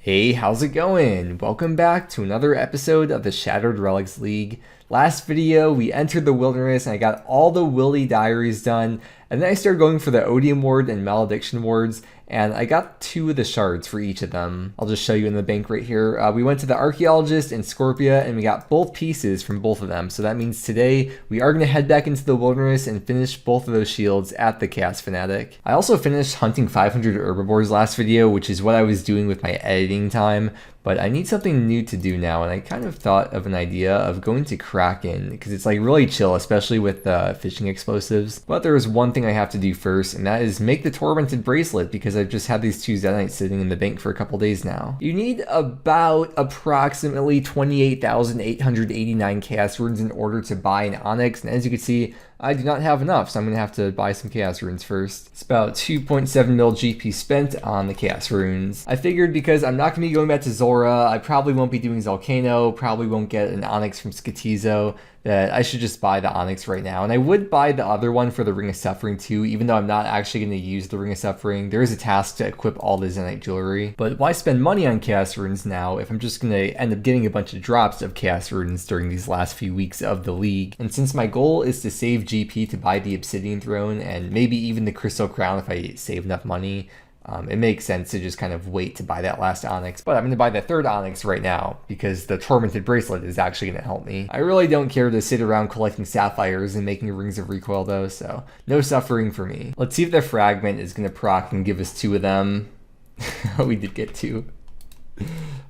Hey, how's it going? Welcome back to another episode of the Shattered Relics League. Last video, we entered the wilderness and I got all the Wildy diaries done, and then I started going for the Odium ward and Malediction wards, and I got 2 of the shards for each of them. I'll just show you in the bank right here. We went to the Archaeologist and Scorpia, and we got both pieces from both of them, so that means today we are going to head back into the wilderness and finish both of those shields at the Chaos Fanatic. I also finished hunting 500 herbivores last video, which is what I was doing with my editing time, but I need something new to do now, and I kind of thought of an idea of going to Kraken, because it's like really chill, especially with fishing explosives. But there is one thing I have to do first, and that is make the Tormented Bracelet, because I've just had these 2 Zenites sitting in the bank for a couple days now. You need about approximately 28,889 Chaos Runes in order to buy an Onyx, and as you can see, I do not have enough, so I'm going to have to buy some Chaos Runes first. It's about 2.7 mil GP spent on the Chaos Runes. I figured because I'm not going to be going back to Zora, I probably won't be doing Volcano, probably won't get an Onyx from Skatizo, that I should just buy the Onyx right now. And I would buy the other one for the Ring of Suffering too, even though I'm not actually going to use the Ring of Suffering. There is a task to equip all the Zenite jewelry. But why spend money on Chaos Runes now if I'm just going to end up getting a bunch of drops of Chaos Runes during these last few weeks of the league? And since my goal is to save GP to buy the Obsidian Throne and maybe even the Crystal Crown if I save enough money, it makes sense to just kind of wait to buy that last Onyx. But I'm going to buy the 3rd Onyx right now because the Tormented Bracelet is actually going to help me. I really don't care to sit around collecting sapphires and making Rings of Recoil though, so no suffering for me. Let's see if the Fragment is going to proc and give us 2 of them. We did get 2.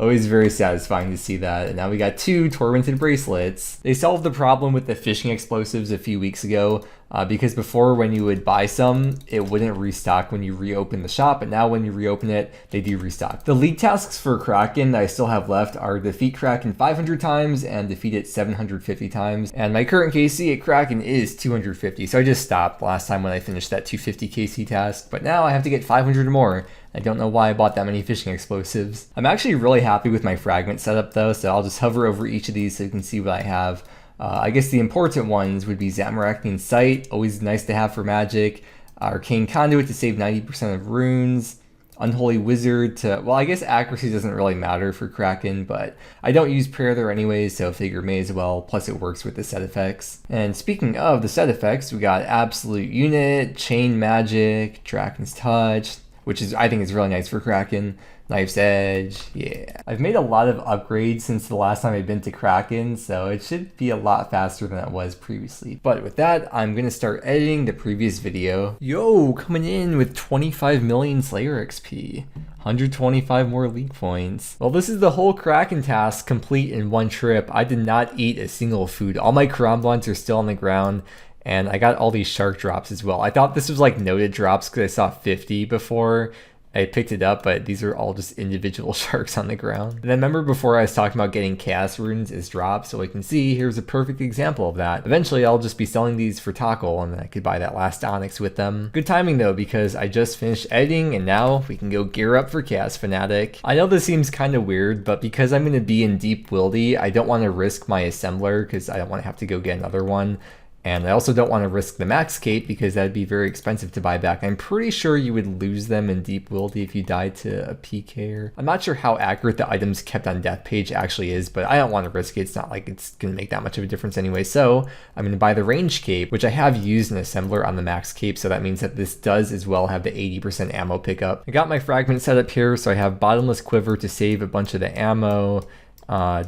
Always very satisfying to see that. And now we got 2 Tormented Bracelets. They solved the problem with the fishing explosives a few weeks ago, because before when you would buy some, it wouldn't restock when you reopen the shop, but now when you reopen it, they do restock. The league tasks for Kraken that I still have left are defeat Kraken 500 times and defeat it 750 times. And my current KC at Kraken is 250, so I just stopped last time when I finished that 250 KC task, but now I have to get 500 more. I don't know why I bought that many fishing explosives. I'm actually really happy with my fragment setup though, so I'll just hover over each of these so you can see what I have. I guess the important ones would be Zamoraknian Sight, always nice to have for magic, Arcane Conduit to save 90% of runes, Unholy Wizard to, well, I guess accuracy doesn't really matter for Kraken, but I don't use prayer there anyways, so figure may as well, plus it works with the set effects. And speaking of the set effects, we got Absolute Unit, Chain Magic, Dragon's Touch, which is, I think is really nice for Kraken. Knife's Edge, yeah. I've made a lot of upgrades since the last time I've been to Kraken, so it should be a lot faster than it was previously. But with that, I'm gonna start editing the previous video. Yo, coming in with 25 million Slayer XP. 125 more league points. Well, this is the whole Kraken task complete in one trip. I did not eat a single food. All my Cromblons are still on the ground. And I got all these shark drops as well. I thought this was like noted drops because I saw 50 before I picked it up, but these are all just individual sharks on the ground. And then remember before I was talking about getting Chaos Runes as drops, so you can see here's a perfect example of that. Eventually I'll just be selling these for Tackle and then I could buy that last Onyx with them. Good timing though, because I just finished editing and now we can go gear up for Chaos Fanatic. I know this seems kind of weird, but because I'm going to be in Deep Wildy, I don't want to risk my Assembler because I don't want to have to go get another one. And I also don't want to risk the Max Cape because that'd be very expensive to buy back. I'm pretty sure you would lose them in Deep Wildy if you died to a PKer. I'm not sure how accurate the items kept on death page actually is, but I don't want to risk it. It's not like it's going to make that much of a difference anyway. So I'm going to buy the Range Cape, which I have used an Assembler on the Max Cape. So that means that this does as well have the 80% ammo pickup. I got my fragment set up here. So I have Bottomless Quiver to save a bunch of the ammo.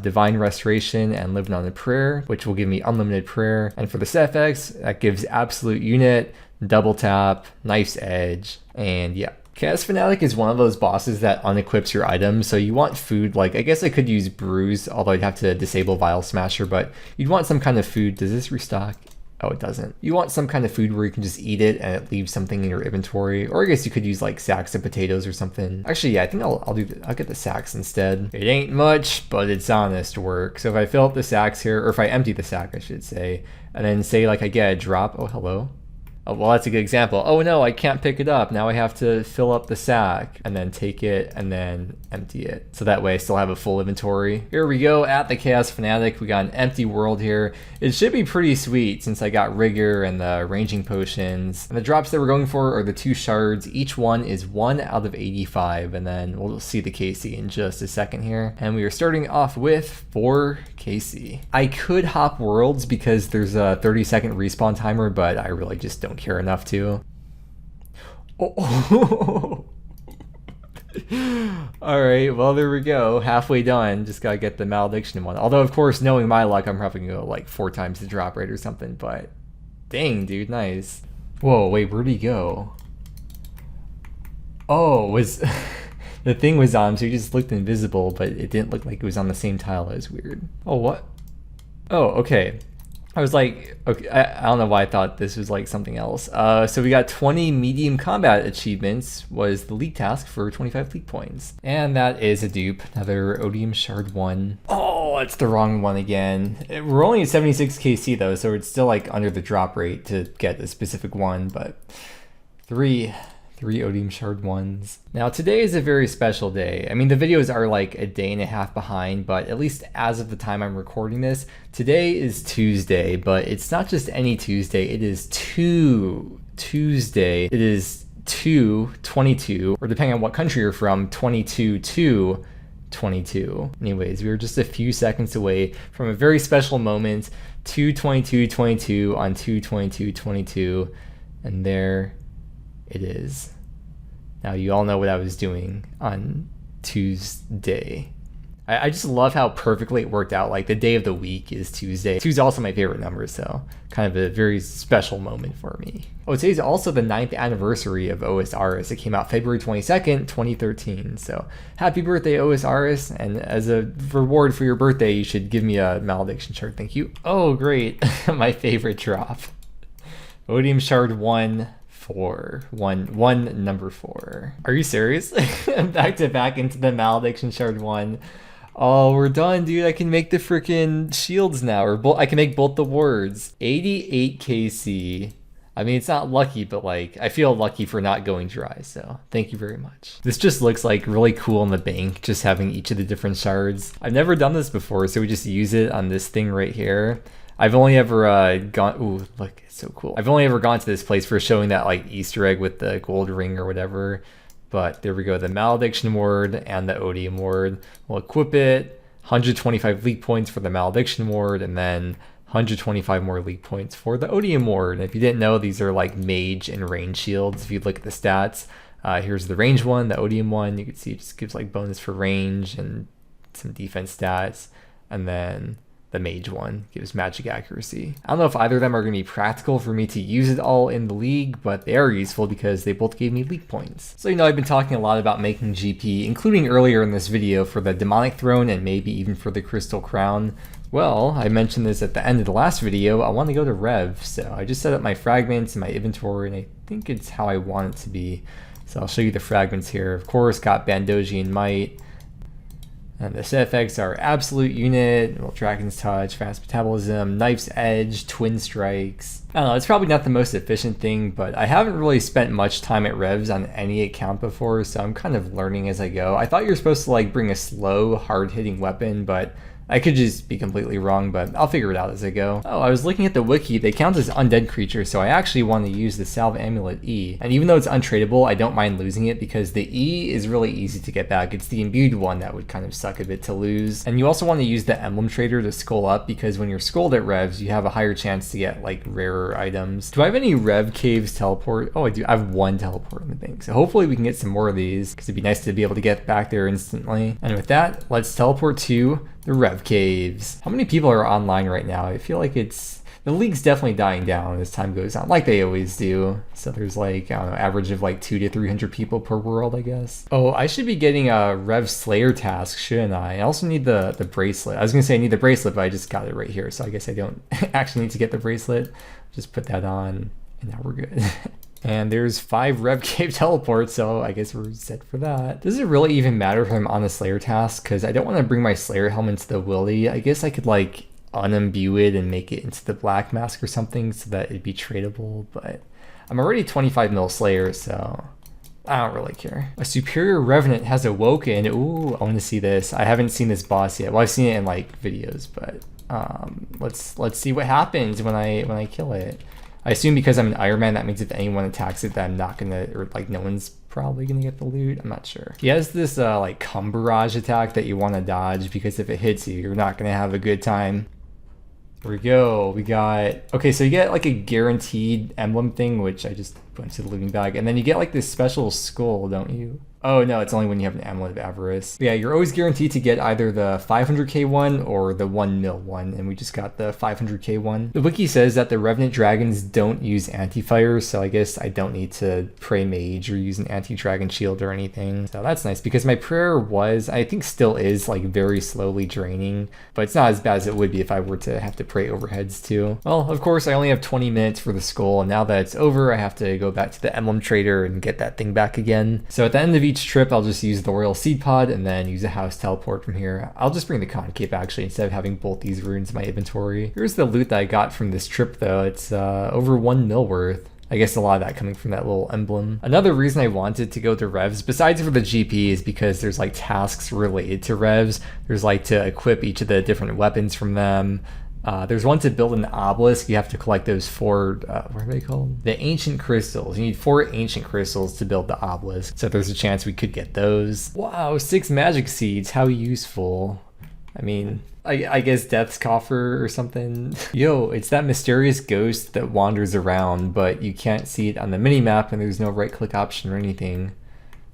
Divine Restoration and Living on a Prayer, which will give me unlimited prayer. And for the set effects, that gives Absolute Unit, Double Tap, Knife's Edge, and yeah. Chaos Fanatic is one of those bosses that unequips your items, so you want food, like I guess I could use Bruise, although I'd have to disable Vial Smasher, but you'd want some kind of food. Does this restock? Oh, it doesn't. You want some kind of food where you can just eat it and it leaves something in your inventory. Or I guess you could use like sacks of potatoes or something. Actually, yeah, I think I'll get the sacks instead. It ain't much, but it's honest work. So if I fill up the sacks here, or if I empty the sack, I should say, and then say like I get a drop. Oh, hello. Oh, well, that's a good example. Oh no, I can't pick it up. Now I have to fill up the sack and then take it and then empty it. So that way I still have a full inventory. Here we go at the Chaos Fanatic. We got an empty world here. It should be pretty sweet since I got Rigor and the ranging potions. And the drops that we're going for are the 2 shards. Each one is 1 out of 85. And then we'll see the KC in just a second here. And we are starting off with 4 KC. I could hop worlds because there's a 30-second respawn timer, but I really just don't care enough to. Oh. Alright, well there we go. Halfway done. Just gotta get the malediction one. Although of course, knowing my luck, I'm probably gonna go like 4 times the drop rate or something, but dang dude, nice. Whoa, wait, where'd he go? Oh, was the thing was on, so he just looked invisible, but it didn't look like it was on the same tile. That was weird. Oh, what? Oh, okay. I was like, okay, I don't know why I thought this was like something else. So we got 20 medium combat achievements was the league task for 25 league points. And that is a dupe, another Odium Shard 1. Oh, it's the wrong one again. We're only at 76 KC though, so it's still like under the drop rate to get a specific one, but 3 Odium Shard 1s. Now today is a very special day. I mean, the videos are like a day and a half behind, but at least as of the time I'm recording this, today is Tuesday, but it's not just any Tuesday, it is Tuesday. It is 2/22, or depending on what country you're from, 22/22. Anyways, we were just a few seconds away from a very special moment, 2/22/22 on 2/22/22, and there it is. Now you all know what I was doing on Tuesday. I just love how perfectly it worked out. Like the day of the week is Tuesday. 2 is also my favorite number, so kind of a very special moment for me. Oh, today's also the 9th anniversary of OSRS. It came out February 22nd, 2013. So happy birthday, OSRS. And as a reward for your birthday, you should give me a malediction shard. Thank you. Oh, great. My favorite drop. Odium Shard 1. 4. Number 4. Are you serious? Back to back into the malediction shard 1. Oh, we're done, dude. I can make the freaking shields now, or I can make both the wards. 88 KC. I mean, it's not lucky, but like, I feel lucky for not going dry, so thank you very much. This just looks like really cool in the bank, just having each of the different shards. I've never done this before, so we just use it on this thing right here. I've only ever gone, ooh, look, it's so cool. I've only ever gone to this place for showing that like Easter egg with the gold ring or whatever. But there we go, the malediction ward and the odium ward. We'll equip it, 125 league points for the malediction ward, and then 125 more league points for the odium ward. And if you didn't know, these are like mage and range shields. If you look at the stats, here's the range one, the odium one. You can see it just gives like bonus for range and some defense stats. And then the mage one gives magic accuracy. I don't know if either of them are going to be practical for me to use it all in the league, but they are useful because they both gave me league points. So you know, I've been talking a lot about making GP, including earlier in this video for the demonic throne and maybe even for the crystal crown. Well, I mentioned this at the end of the last video, I want to go to revs, so I just set up my fragments in my inventory and I think it's how I want it to be. So I'll show you the fragments here. Of course, got Bandogian Might. And the set effects are Absolute Unit, well, Dragon's Touch, Fast Metabolism, Knife's Edge, Twin Strikes. I don't know, it's probably not the most efficient thing, but I haven't really spent much time at revs on any account before, so I'm kind of learning as I go. I thought you were supposed to like bring a slow, hard-hitting weapon, but I could just be completely wrong, but I'll figure it out as I go. Oh, I was looking at the wiki. They count as undead creatures, so I actually want to use the Salve Amulet E. And even though it's untradeable, I don't mind losing it because the E is really easy to get back. It's the imbued one that would kind of suck a bit to lose. And you also want to use the Emblem Trader to skull up because when you're skulled at revs, you have a higher chance to get like rarer items. Do I have any Rev Caves teleport? Oh, I do. I have 1 teleport in the bank. So hopefully we can get some more of these because it'd be nice to be able to get back there instantly. And with that, let's teleport to the Rev Caves. How many people are online right now? I feel like the league's definitely dying down as time goes on, like they always do. So there's like, I don't know, average of like 200 to 300 people per world, I guess. Oh, I should be getting a Rev Slayer task, shouldn't I? I also need the bracelet. I was gonna say I need the bracelet, but I just got it right here. So I guess I don't actually need to get the bracelet. Just put that on and now we're good. And there's 5 Rev Cave teleports, so I guess we're set for that. Does it really even matter if I'm on a Slayer task? Because I don't want to bring my Slayer helmet into the Willy. I guess I could like unimbue it and make it into the Black Mask or something so that it'd be tradable, but I'm already 25 mil Slayer, so I don't really care. A superior Revenant has awoken. Ooh, I want to see this. I haven't seen this boss yet. Well, I've seen it in like videos, but let's see what happens when I kill it. I assume because I'm an Iron Man, that means if anyone attacks it, that I'm not gonna, or like no one's probably gonna get the loot. I'm not sure. He has this like barrage attack that you want to dodge because if it hits you, you're not gonna have a good time. Here we go. We got, okay, so you get like a guaranteed emblem thing, which I just put into the looting bag, and then you get like this special skull, don't you? Oh no, it's only when you have an Amulet of Avarice. But yeah, you're always guaranteed to get either the 500k one or the 1 mil one, and we just got the 500k one. The wiki says that the Revenant dragons don't use anti-fire, so I guess I don't need to pray mage or use an anti-dragon shield or anything. So that's nice, because my prayer was, I think still is, like very slowly draining, but it's not as bad as it would be if I were to have to pray overheads too. Well, of course, I only have 20 minutes for the skull, and now that it's over, I have to go back to the emblem trader and get that thing back again. So at the end of each trip, I'll just use the Royal Seed Pod and then use a house teleport from here. I'll just bring the concave actually instead of having both these runes in my inventory. Here's the loot that I got from this trip though. It's over 1 mil worth. I guess a lot of that coming from that little emblem. Another reason I wanted to go to revs, besides for the GP, is because there's like tasks related to revs. There's like to equip each of the different weapons from them. There's one to build an obelisk. You have to collect those 4, what are they called? The ancient crystals. You need 4 ancient crystals to build the obelisk. So there's a chance we could get those. Wow, 6 magic seeds. How useful. I mean, I guess Death's Coffer or something. Yo, it's that mysterious ghost that wanders around, but you can't see it on the minimap and there's no right click option or anything.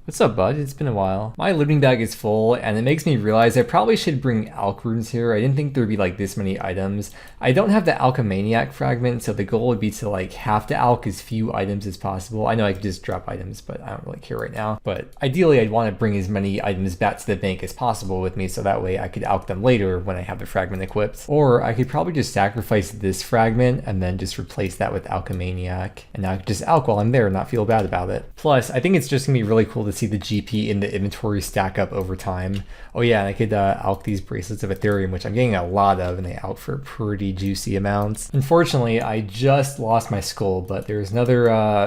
What's up, bud? It's been a while. My looting bag is full, and it makes me realize I probably should bring alch runes here. I didn't think there'd be like this many items. I don't have the Alchemaniac fragment, so the goal would be to like have to alch as few items as possible. I know I could just drop items, but I don't really care right now. But ideally, I'd want to bring as many items back to the bank as possible with me, so that way I could alch them later when I have the fragment equipped. Or I could probably just sacrifice this fragment and then just replace that with Alchemaniac, and now I could just alch while I'm there and not feel bad about it. Plus, I think it's just gonna be really cool to see the GP in the inventory stack up over time. Oh yeah, and I could alch these bracelets of Ethereum, which I'm getting a lot of, and they alch for pretty juicy amounts. Unfortunately, I just lost my skull, but there's another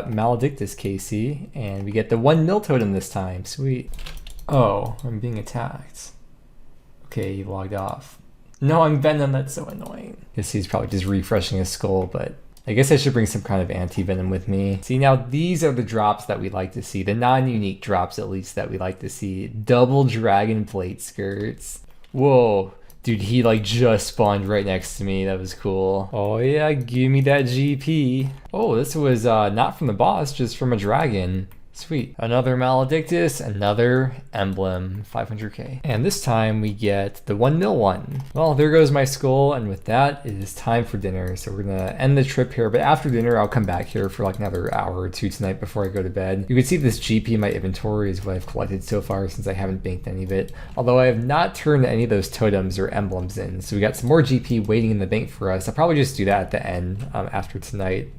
Maledictus KC, and we get the 1 mil totem this time. Sweet. Oh, I'm being attacked. Okay, he logged off. No, I'm Venom, that's so annoying. Guess he's probably just refreshing his skull, but I guess I should bring some kind of anti-venom with me. See, now these are the drops that we like to see. The non-unique drops, at least, that we like to see. Double dragon plate skirts. Whoa. Dude, he like just spawned right next to me. That was cool. Oh yeah, give me that GP. Oh, this was not from the boss, just from a dragon. Sweet. Another Maledictus, another emblem, 500k. And this time we get the 1 mil one. Well, there goes my skull, and with that, it is time for dinner. So we're gonna end the trip here, but after dinner, I'll come back here for like another hour or 2 tonight before I go to bed. You can see this GP in my inventory is what I've collected so far since I haven't banked any of it. Although I have not turned any of those totems or emblems in. So we got some more GP waiting in the bank for us. I'll probably just do that at the end after tonight.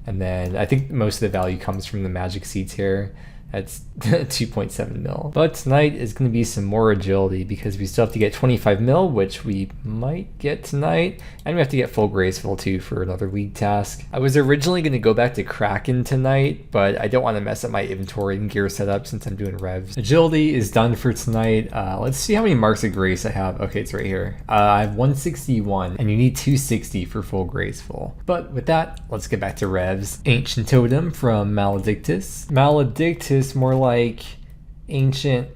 And then I think most of the value comes from the magic seeds here. That's 2.7 mil. But tonight is going to be some more agility because we still have to get 25 mil, which we might get tonight. And we have to get full graceful too for another league task. I was originally going to go back to Kraken tonight, but I don't want to mess up my inventory and gear setup since I'm doing revs. Agility is done for tonight. Let's see how many marks of grace I have. Okay, it's right here. I have 161 and you need 260 for full graceful. But with that, let's get back to revs. Ancient Totem from Maledictus. Maledictus, more like ancient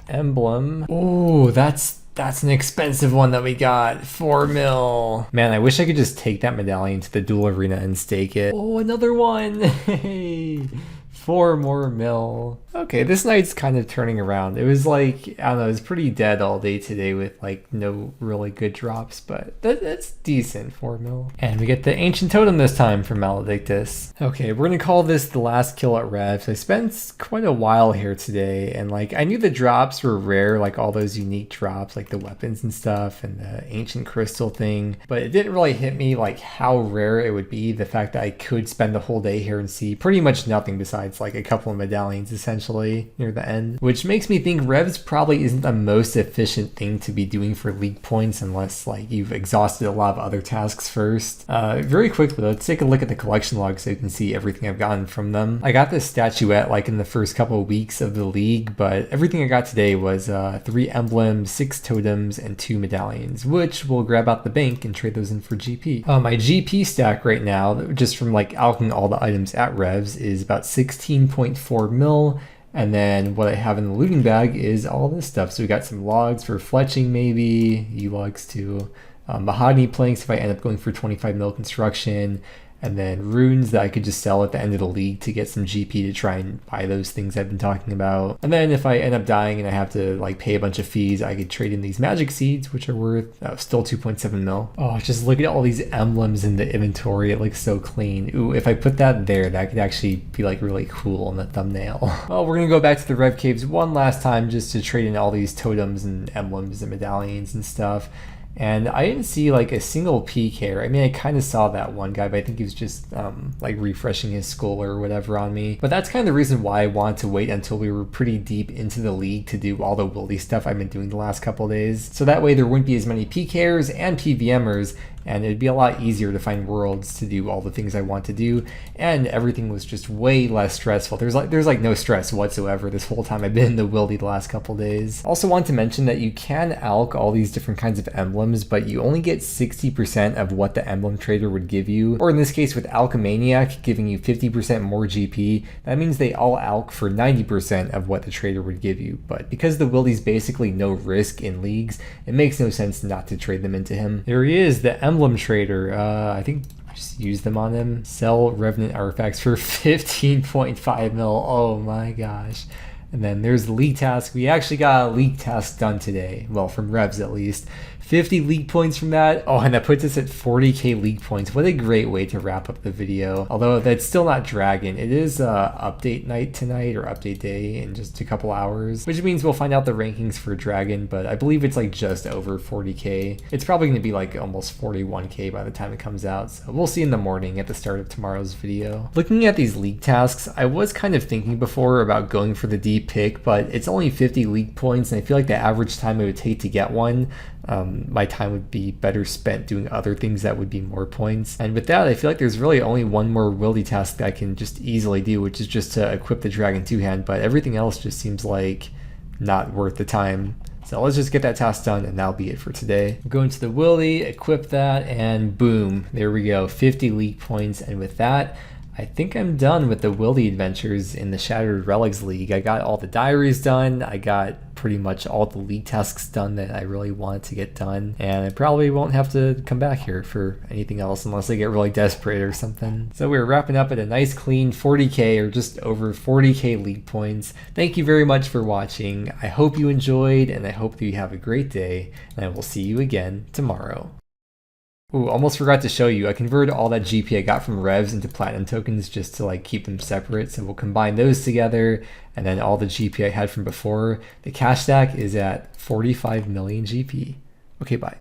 emblem. Oh, that's an expensive one that we got. 4 mil. Man, I wish I could just take that medallion to the duel arena and stake it. Oh, another one. Hey, 4 more mil. Okay, this night's kind of turning around. It was like, I don't know, it was pretty dead all day today with like no really good drops, but that's decent, 4 mil. And we get the Ancient Totem this time from Maledictus. Okay, we're gonna call this the last kill at revs. I spent quite a while here today, and like I knew the drops were rare, like all those unique drops, like the weapons and stuff, and the ancient crystal thing, but it didn't really hit me like how rare it would be, the fact that I could spend the whole day here and see pretty much nothing besides it's like a couple of medallions essentially near the end, which makes me think revs probably isn't the most efficient thing to be doing for league points unless like you've exhausted a lot of other tasks first. Very quickly, let's take a look at the collection log so you can see everything I've gotten from them. I got this statuette like in the first couple of weeks of the league, but everything I got today was 3 emblems, 6 totems, and 2 medallions, which we'll grab out the bank and trade those in for GP. My GP stack right now, just from like alching all the items at revs, is about 16.4 mil. And then what I have in the looting bag is all this stuff. So we got some logs for fletching, maybe logs too, mahogany planks if I end up going for 25 mil construction, and then runes that I could just sell at the end of the league to get some GP to try and buy those things I've been talking about. And then if I end up dying and I have to like pay a bunch of fees, I could trade in these magic seeds, which are worth still 2.7 mil. Oh, just look at all these emblems in the inventory. It looks so clean. Ooh, if I put that there, that could actually be like really cool in the thumbnail. Well, we're gonna go back to the Rev Caves one last time just to trade in all these totems and emblems and medallions and stuff. And I didn't see like a single PK. I mean, I kind of saw that one guy, but I think he was just like refreshing his skull or whatever on me. But that's kind of the reason why I wanted to wait until we were pretty deep into the league to do all the wildy stuff I've been doing the last couple of days. So that way there wouldn't be as many PKers and PVMers, and it'd be a lot easier to find worlds to do all the things I want to do, and everything was just way less stressful. There's like no stress whatsoever this whole time I've been in the wildy the last couple days. Also want to mention that you can alch all these different kinds of emblems, but you only get 60% of what the emblem trader would give you, or in this case with Alchemaniac giving you 50% more GP, that means they all alch for 90% of what the trader would give you. But because the wildy's basically no risk in leagues, it makes no sense not to trade them into him. There he is, the emblem trader. I think just use them on him. Sell Revenant artifacts for 15.5 mil. Oh my gosh. And then there's the league task. We actually got a league task done today. Well, from revs at least. 50 league points from that. Oh, and that puts us at 40k league points. What a great way to wrap up the video. Although that's still not Dragon. It is update night tonight, or update day in just a couple hours, which means we'll find out the rankings for Dragon, but I believe it's like just over 40k. It's probably going to be like almost 41k by the time it comes out, so we'll see in the morning at the start of tomorrow's video. Looking at these league tasks, I was kind of thinking before about going for the deep pick, but it's only 50 league points, and I feel like the average time it would take to get one, my time would be better spent doing other things that would be more points. And with that, I feel like there's really only one more wildy task that I can just easily do, which is just to equip the Dragon 2-hand, but everything else just seems like not worth the time. So let's just get that task done, and that'll be it for today. Go into the wildy, equip that, and boom, there we go, 50 league points. And with that, I think I'm done with the wildy adventures in the Shattered Relics League. I got all the diaries done, I got pretty much all the league tasks done that I really wanted to get done, and I probably won't have to come back here for anything else unless I get really desperate or something. So we're wrapping up at a nice clean 40k, or just over 40k league points. Thank you very much for watching. I hope you enjoyed, and I hope that you have a great day, and I will see you again tomorrow. Ooh, almost forgot to show you. I converted all that GP I got from revs into platinum tokens just to like keep them separate. So we'll combine those together, and then all the GP I had from before. The cash stack is at 45 million GP. Okay, bye.